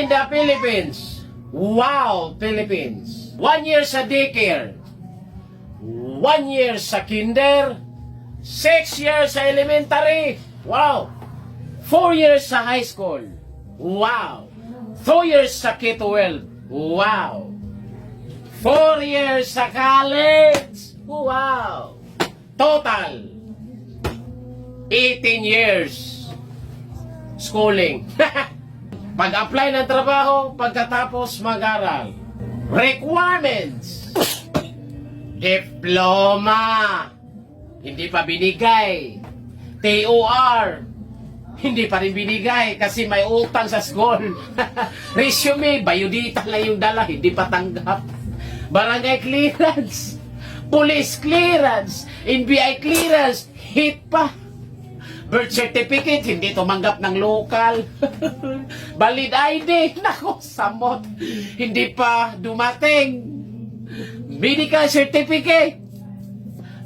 in the Philippines. Wow, Philippines. 1 year sa daycare. 1 year sa kinder. 6 years sa elementary. Wow. 4 years sa high school. Wow. 2 years sa K-12. Wow. 4 years sa college. Wow. Total 18 years schooling. Pag-apply ng trabaho, pagkatapos mag-aral. Requirements. Diploma. Hindi pa binigay. TOR. Hindi pa rin binigay kasi may utang sa school. Resume, biodata lang yung dala, hindi pa tanggap. Barangay clearance. Police clearance. NBI clearance. Hit pa. Birth certificate, hindi tumanggap ng local. Valid ID, nako, samot. Hindi pa dumating. Medical certificate.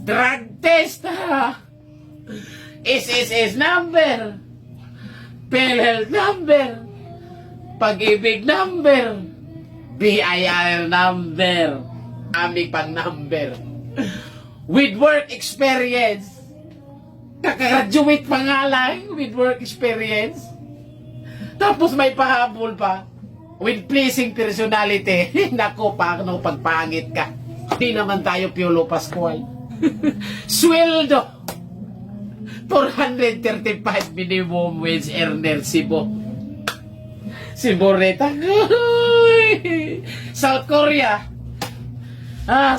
Drug test, ha. SSS number. PhilHealth number. Pag-ibig number. BIR number. Aming pang number. With work experience. Kakagraduate pa nga lang with work experience. Tapos may pahabol pa. With pleasing personality. Nako, paano pagpangit ka? Hindi naman tayo Piolo Pascual. Sweldo. 435 minimum wage earner Cebu. Cebu Reta. South Korea.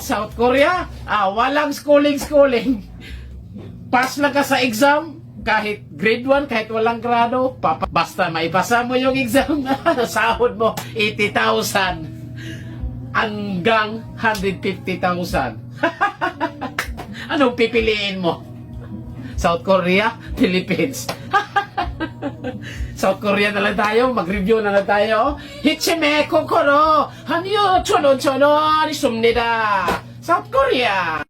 South Korea. Walang schooling. Pass lang ka sa exam, kahit grade 1, kahit walang grado, basta maipasa mo yung exam, sahod mo 80,000 hanggang 150,000. Anong pipiliin mo? South Korea, Philippines. South Korea na lang tayo, mag-review na lang tayo. Hichime kokoro, hanyo chonon isumnida. South Korea.